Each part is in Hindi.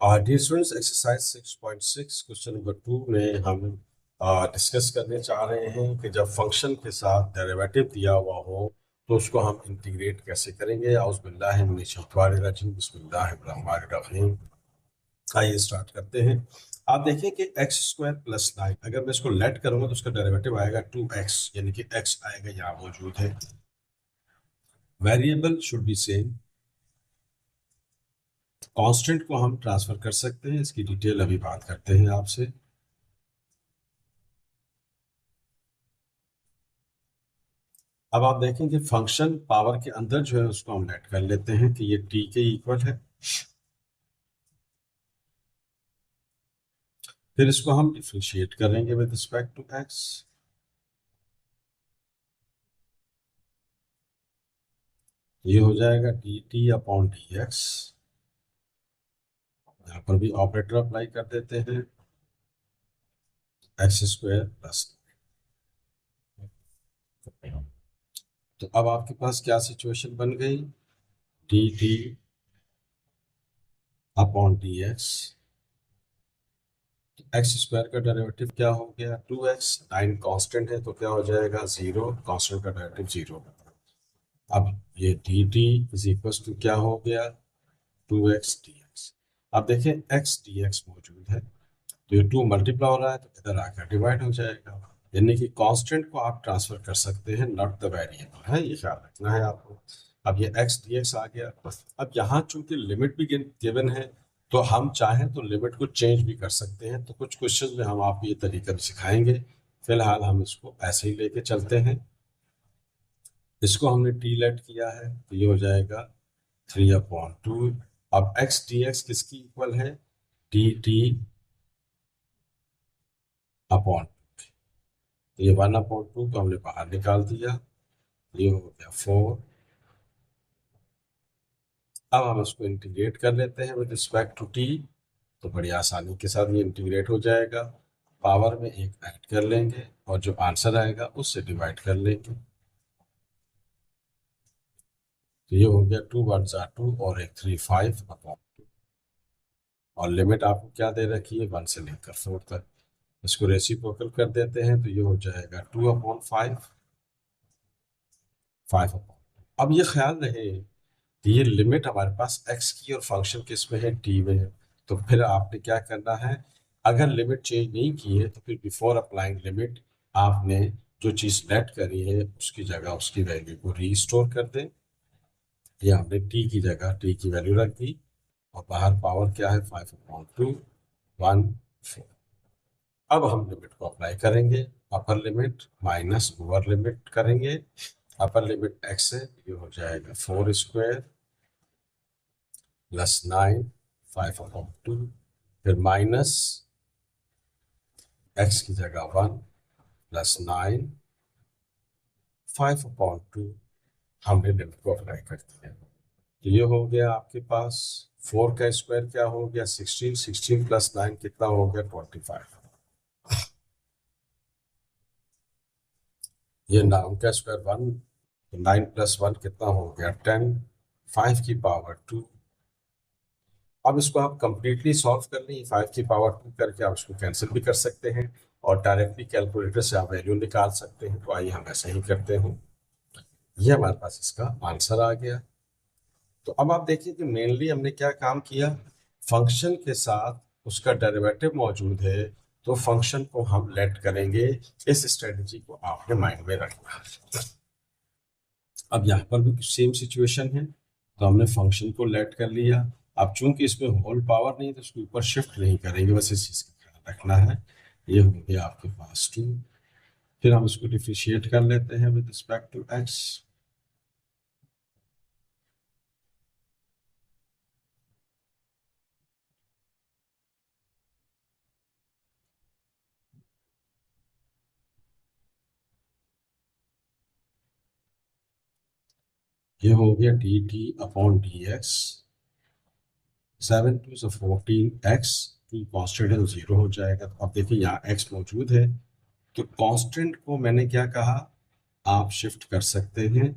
Dear students, exercise 6.6 question number 2 में हम डिस्कस करने चाह रहे हैं कि जब फंक्शन के साथ डेरिवेटिव दिया हुआ हो तो उसको हम इंटीग्रेट कैसे करेंगे। औज़ुबिल्लाहि मिनश्शैतानिर्रजीम, बिस्मिल्लाहिर्रहमानिर्रहीम। आइए स्टार्ट करते हैं। आप देखें कि x² + 9, अगर मैं इसको लेट करूंगा तो उसका डेरिवेटिव आएगा 2x, यानी कि x आएगा, यहाँ मौजूद है। Variable should be same. Constant को हम ट्रांसफर कर सकते हैं, इसकी डिटेल अभी बात करते हैं आपसे। अब आप देखें कि फंक्शन पावर के अंदर जो है उसको हम लेट कर लेते हैं कि ये t के इक्वल है। फिर इसको हम डिफरेंशिएट करेंगे विद रिस्पेक्ट टू x। ये हो जाएगा dt/dx। यहाँ पर भी ऑपरेटर अप्लाई कर देते हैं, x²+। तो अब आपके पास क्या सिचुएशन बन गई, dt/dx। x² का डेरिवेटिव क्या हो गया, 2x। 9 कांस्टेंट है तो क्या हो जाएगा, 0। कांस्टेंट का डेरिवेटिव 0। अब ये dt = क्या हो गया, 2x dx। अब देखें x dx मौजूद है तो ये 2 मल्टीप्लाई हो रहा है तो इधर आकर डिवाइड हो जाएगा, यानी कि कांस्टेंट को आप ट्रांसफर कर सकते हैं, नॉट द वेरिएबल है, ये ख्याल रखना है आपको। अब ये x dx आ गया। अब यहाँ चूंकि लिमिट भी गिवन है तो हम चाहें तो लिमिट को चेंज भी कर सकते हैं, तो कुछ क्वेश्चन में हम आपको ये तरीका भी सिखाएंगे। फिलहाल हम इसको ऐसे ही लेके चलते हैं। इसको हमने t लेट किया है तो ये हो जाएगा 3/2। अब x dx किसकी इक्वल है, dt/, तो ये 1/2 को हमने बाहर निकाल दिया, ये हो गया 4। अब हम इसको इंटीग्रेट कर लेते हैं विद रिस्पेक्ट टू t, तो बड़ी आसानी के साथ ये इंटीग्रेट हो जाएगा। पावर में एक ऐड कर लेंगे और जो आंसर आएगा उससे डिवाइड कर लेंगे, तो ये हो गया 2 × 1 = 2 और 1 3 5/2। और लिमिट आपको क्या दे रखी है, 1 से लेकर 4 तक। इसको रेसिप्रोकल कर देते हैं तो ये हो जाएगा 2/5, 5/2। अब ये ख्याल रहे कि ये लिमिट हमारे पास x की और फंक्शन किस में है, t में है। तो फिर आपने क्या करना है, अगर लिमिट चेंज नहीं की है तो फिर बिफोर अप्लाइंग लिमिट आपने जो चीज़ लेट करी है उसकी जगह उसकी वैल्यू को रीस्टोर कर दें। ये हमने t की जगह t की वैल्यू रख दी और बाहर पावर क्या है, 5/2 1 4। अब हम लिमिट को अप्लाई करेंगे, upper limit minus lower limit करेंगे। अपर लिमिट x है, ये हो जाएगा 4² + 9 5/2, फिर माइनस x की जगह 1 + 9 5/2। हमने लिमिट को अप्लाई कर दिया तो ये हो गया आपके पास 4 का स्क्वायर क्या हो गया, 16। 16 + 9 कितना हो गया, 25। ये 9 का स्क्वायर 1, तो 9 + 1 कितना हो गया, 10। 5/2। अब इसको आप कंप्लीटली सॉल्व कर लें, 5/2 करके आप इसको कैंसिल भी कर सकते हैं और डायरेक्टली कैलकुलेटर से आप वैल्यू निकाल सकते हैं। तो आइए हम ऐसे ही करते हैं। ये हमारे पास इसका आंसर आ गया। तो अब आप देखिए कि मेनली हमने क्या काम किया, फंक्शन के साथ उसका डेरिवेटिव मौजूद है तो फंक्शन को हम लेट करेंगे। इस स्ट्रेटजी को आपने माइंड में रखना है। अब यहाँ पर भी सेम सिचुएशन है, तो हमने फंक्शन को लेट कर लिया। अब चूंकि इसमें होल पावर नहीं तो इसके ऊपर शिफ्ट नहीं करेंगे, बस इस चीज़ का ख्याल रखना है। ये हो गया आपके पास 2। फिर हम इसको डिफरेंशिएट कर लेते हैं विद रिस्पेक्ट टू x। ये हो गया dt/dx। 7 2 14x, 2 कॉन्स्टेंट है तो 0 हो जाएगा। तो अब देखिए यहाँ x मौजूद है तो कांस्टेंट को मैंने क्या कहा, आप शिफ्ट कर सकते हैं,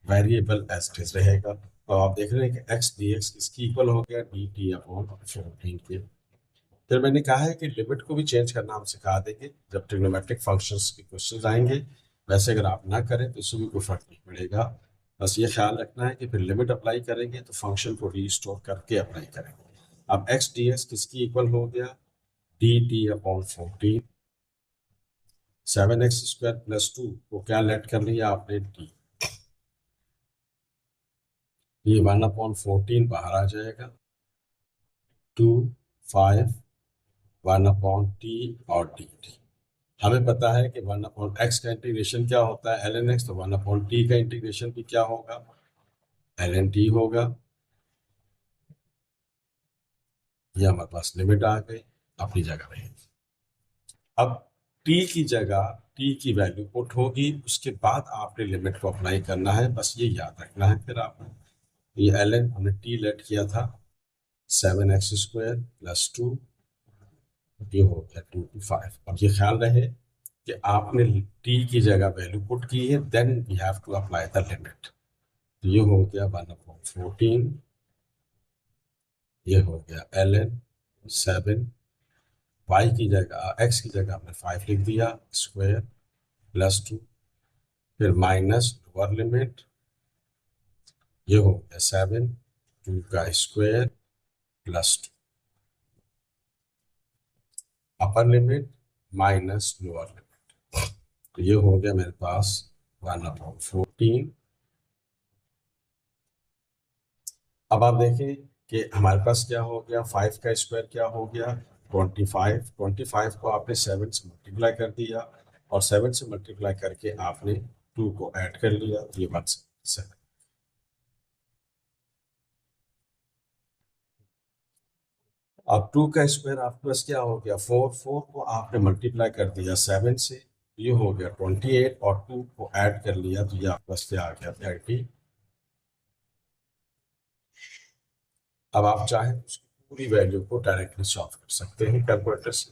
वेरिएबल एज इट इज रहेगा। तो आप देख रहे हैं कि एक्स डी एक्स इसकी इक्वल हो गया डी टी अपॉन 14 के। फिर मैंने कहा है कि लिमिट को भी चेंज करना हम सिखा देंगे जब ट्रिग्नोमेट्रिक फंक्शंस के क्वेश्चन आएंगे। वैसे अगर आप ना करें तो इसमें भी कोई फर्क नहीं पड़ेगा। बस ये ख्याल रखना है कि फिर लिमिट अप्लाई करेंगे तो फंक्शन को रीस्टोर करके अप्लाई करेंगे। अब एक्स डी एक्स किसकी इक्वल हो गया डी टी अपॉन 14। 7x² + 2 को क्या लेट कर लिया आपने टी। ये 1/14 बाहर आ जाएगा। 2 5 1/t और डी टी। हमें पता है कि 1/x का इंटीग्रेशन क्या होता है ln x, तो 1/t का इंटीग्रेशन भी क्या होगा ln t होगा। ये हमारे पास लिमिट आ गई, अपनी जगह रहेगी। अब t की जगह t की वैल्यू पुट होगी, उसके बाद आपने लिमिट को अप्लाई करना है, बस ये याद रखना है। फिर आपने ये ln हमने t लेट किया था 7x² + 2, ये हो गया 2 to 5। अब ये ख्याल रहे कि आपने t की जगह वैल्यू पुट की है, then we have to apply the limit. तो ये हो गया 1/14, ये हो गया ln 7, y की जगह x की जगह हमने 5 लिख दिया स्क्वायर + 2, फिर माइनस लोअर लिमिट, ये हो गया 7 2 का स्क्वायर + 2, अपर लिमिट माइनस लोअर लिमिट। तो ये हो गया मेरे पास 1/14। अब आप देखें कि हमारे पास क्या हो गया 5 का स्क्वायर क्या हो गया 25। 25 को आपने 7 से मल्टीप्लाई कर दिया और 7 से मल्टीप्लाई करके आपने 2 को ऐड कर लिया, तो ये 177। अब 2 का स्क्वायर आपके पास क्या हो गया 4। 4 को आपने मल्टीप्लाई कर दिया 7 से, ये हो गया 28 और 2 को ऐड कर लिया, तो ये आपके पास क्या आ गया 30। अब आप चाहें तो उसकी पूरी वैल्यू को डायरेक्टली सॉल्व कर सकते हैं कैलकुलेटर से।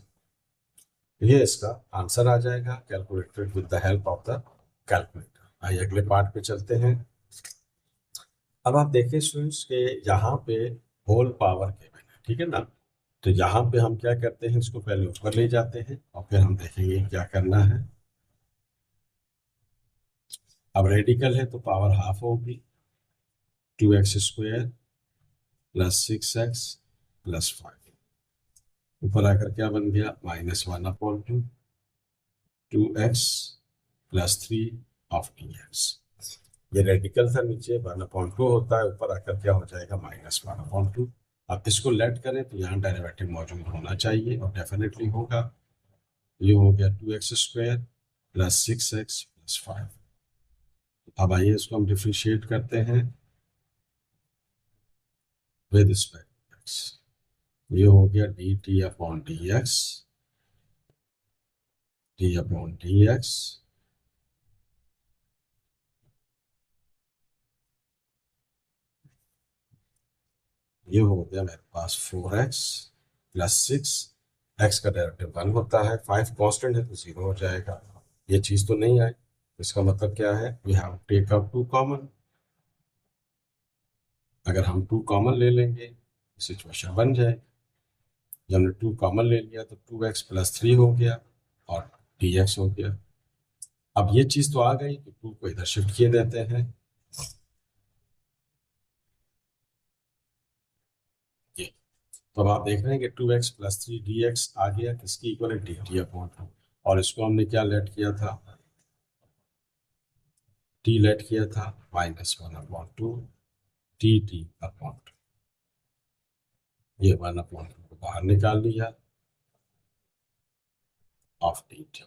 ये इसका आंसर आ जाएगा calculated with the help of the calculator. आइए अगले पार्ट पे चलते हैं। अब आप देखें स्टूडेंट्स के यहाँ पे होल पावर गिवन है, ठीक है ना। तो यहाँ पे हम क्या करते हैं, इसको पहले ऊपर ले जाते हैं और फिर हम देखेंगे क्या करना है। अब रेडिकल है तो पावर हाफ होगी 2x² + 6x + 5। ऊपर आकर क्या बन गया -1/2 2x + 3 ऑफ dx। ये रेडिकल था, नीचे 1/2 होता है, ऊपर आकर क्या हो जाएगा -1/2। आप इसको लेट करें तो यहाँ डेरिवेटिव मौजूद होना चाहिए और डेफिनेटली होगा। ये हो गया 2x² + 6x + 5। अब आइए इसको हम डिफ्रेंशिएट करते हैं विद रिस्पेक्ट x। ये हो गया dt/dx, d/dx। ये हो गया मेरे पास 4x + 6, x का डेरिवेटिव 1 होता है, 5 कांस्टेंट है तो 0 हो जाएगा। ये चीज तो नहीं आई, इसका मतलब क्या है we have take out 2 common. अगर हम 2 कॉमन ले लेंगे सिचुएशन बन जाएगी। जब हमने 2 कॉमन ले लिया तो 2x + 3 हो गया और dx हो गया। अब ये चीज तो आ गई तो 2 को इधर शिफ्ट किए देते हैं। ये तो अब आप देख रहे हैं कि 2x + 3 dx आ गया, किसकी इक्वल है dt/2। और इसको हमने क्या लेट किया था t लेट किया था -1/2 dt/2। ये 1/2 को बाहर निकाल लिया ऑफ dt।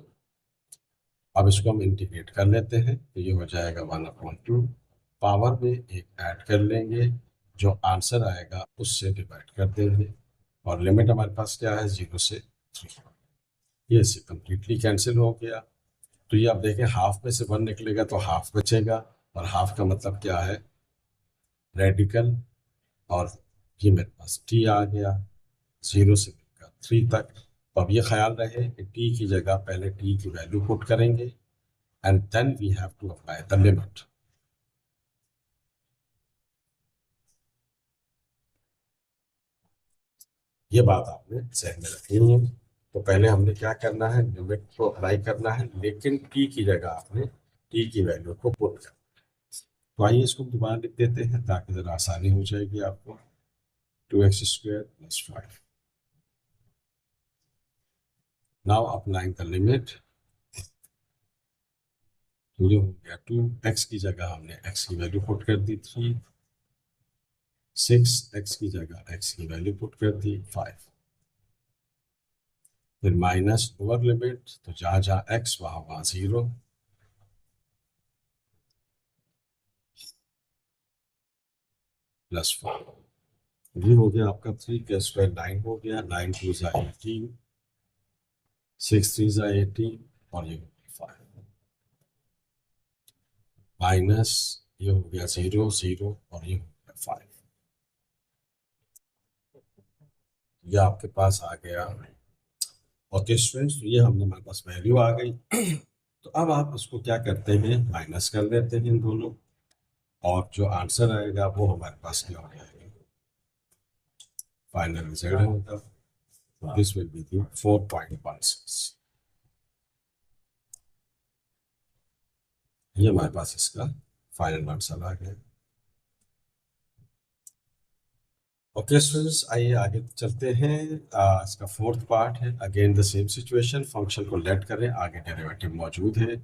अब इसको हम इंटीग्रेट कर लेते हैं तो ये हो जाएगा 1/2। पावर में एक ऐड कर लेंगे, जो आंसर आएगा उससे डिवाइड कर देंगे और लिमिट हमारे पास क्या है 0 से 3। ये इससे कंप्लीटली कैंसिल हो गया। तो ये आप देखें हाफ में से 1 निकलेगा तो हाफ बचेगा, और हाफ का मतलब क्या है रेडिकल। और ये मेरे पास t आ गया 0 से लेकर 3 तक। तो अब ये ख्याल रहे कि t की जगह पहले t की वैल्यू पुट करेंगे and then we have to apply the limit। ये बात आपने ध्यान में रखनी है। तो पहले हमने क्या करना है, लिमिट को अप्लाई करना है, लेकिन टी की जगह आपने टी की वैल्यू को पुट करना। तो आइए इसको दोबारा लिख देते हैं ताकि जरा आसानी हो जाएगी आपको। 2x² + 5। Now applying the limit. तो ये हो गया 2x की जगह हमने x की वैल्यू पुट कर दी 3, 6x की जगह x की वैल्यू पुट कर दी 5, फिर माइनस लोअर लिमिट, तो जहां जहां x वहां वहां 0, +4। ये हो गया आपका 3 + 9 हो गया, 9 2 = 18, 6 3 = 18, और ये 5 माइनस, ये हो गया 0 0, और ये हो गया 5। ये आपके पास आ गया। ओके स्टूडेंट्स, तो ये हमने हमारे पास वैल्यू आ गई। तो अब आप इसको क्या करते हैं, माइनस कर देते हैं इन दोनों, और जो आंसर आएगा वो हमारे पास क्या हो जाएगा, फाइनल रिजल्ट होगा। This will be 4.16। ये हमारे पास इसका फाइनल आंसर आ गया। ओके स्टूडेंट्स, आइए आगे चलते हैं। इसका फोर्थ पार्ट है, again the same situation, function को लेट करें, आगे डेरिवेटिव मौजूद है।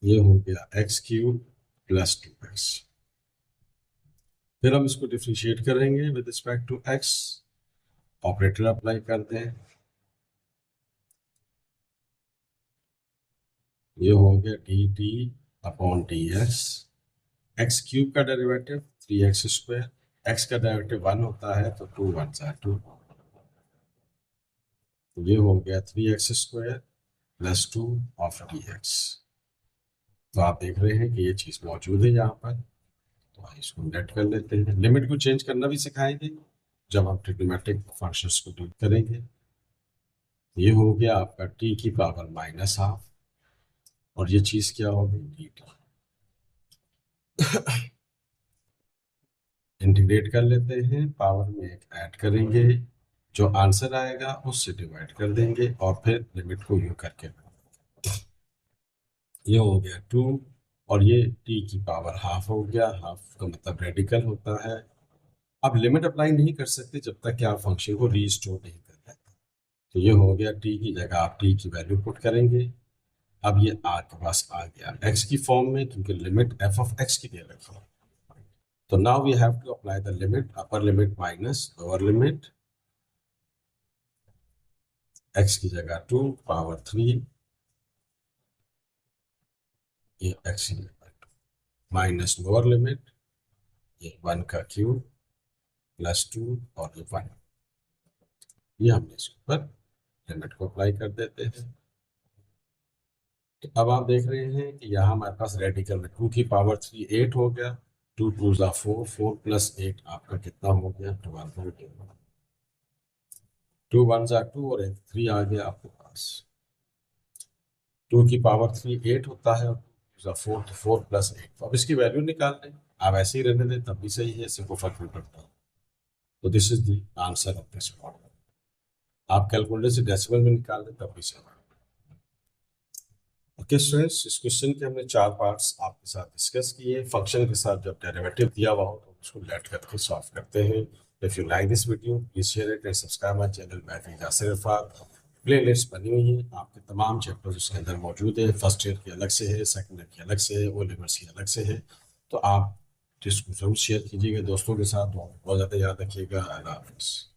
ये हो गया x³ + 2x। फिर हम इसको डिफरेंशिएट करेंगे with respect to x, operator apply कर दें। ये हो गया dt/dx। x³ का डेरिवेटिव 3x², x का डेरिवेटिव 1 होता है तो 2 1 = 2। ये हो गया 3x² + 2 of dx। तो आप देख रहे हैं कि ये चीज मौजूद है यहाँ पर। तो इसको लेट कर लेते हैं। लिमिट को चेंज करना भी सिखाएंगे जब हम ट्रिग्नोमेट्रिक फंक्शंस को डील करेंगे। ये हो गया आपका t⁻⁻½ और ये चीज क्या होगी, dt। इंटीग्रेट कर लेते हैं, पावर में एक ऐड करेंगे, जो आंसर आएगा उससे डिवाइड कर देंगे, और फिर लिमिट को यू करके ये हो गया 2, और ये t⁻½ हो गया। हाफ का मतलब रेडिकल होता है। अब लिमिट अप्लाई नहीं कर सकते जब तक कि आप फंक्शन को रीस्टोर नहीं कर लेते। तो ये हो गया t की जगह आप t की वैल्यू पुट करेंगे। अब ये आपके पास आ गया x की फॉर्म में, क्योंकि लिमिट f(x) की दे रखी है। तो now we have to apply the limit, upper limit minus lower limit. x की जगह 2 पावर 3, ये x की जगह 2 माइनस लोअर लिमिट, ये 1 का क्यूब +2, और ये 1। ये हमने इसके ऊपर लिमिट को अप्लाई कर देते हैं। तो अब आप देख रहे हैं कि यहाँ हमारे पास रेडिकल में 2⁻3 8 हो गया, 2 2 = 4, 4 + 8 आपका कितना हो गया, 12 हो गया। 2 1 = 2, और एक 3 आ गया आपके पास। 2⁻3 8 होता है, और 2 = 4, तो 4 + 8। तो अब इसकी वैल्यू निकाल लें, आप ऐसे ही रहने दें तब भी सही है, इससे कोई फर्क नहीं पड़ता। तो this is the answer of this problem. आप कैलकुलेटर से डेसिमल में निकाल लें तब भी सही है। ओके स्टूडेंट्स, इस क्वेश्चन के हमने 4 पार्ट्स आपके साथ डिस्कस किए। फंक्शन के साथ जब डेरिवेटिव दिया हुआ हो तो उसको लेट करके सॉल्व करते हैं। If you like this video please share it and subscribe my channel. मैं यासिर इरफान। प्लेलिस्ट बनी हुई है, आपके तमाम चैप्टर्स उसके अंदर मौजूद है। फर्स्ट ईयर की अलग से है, सेकंड ईयर की अलग से है, ओ लेवल्स की अलग से है। तो आप इसको जरूर शेयर कीजिएगा दोस्तों के साथ। बहुत ज़्यादा याद रखिएगा। अल्लाह हाफिज़।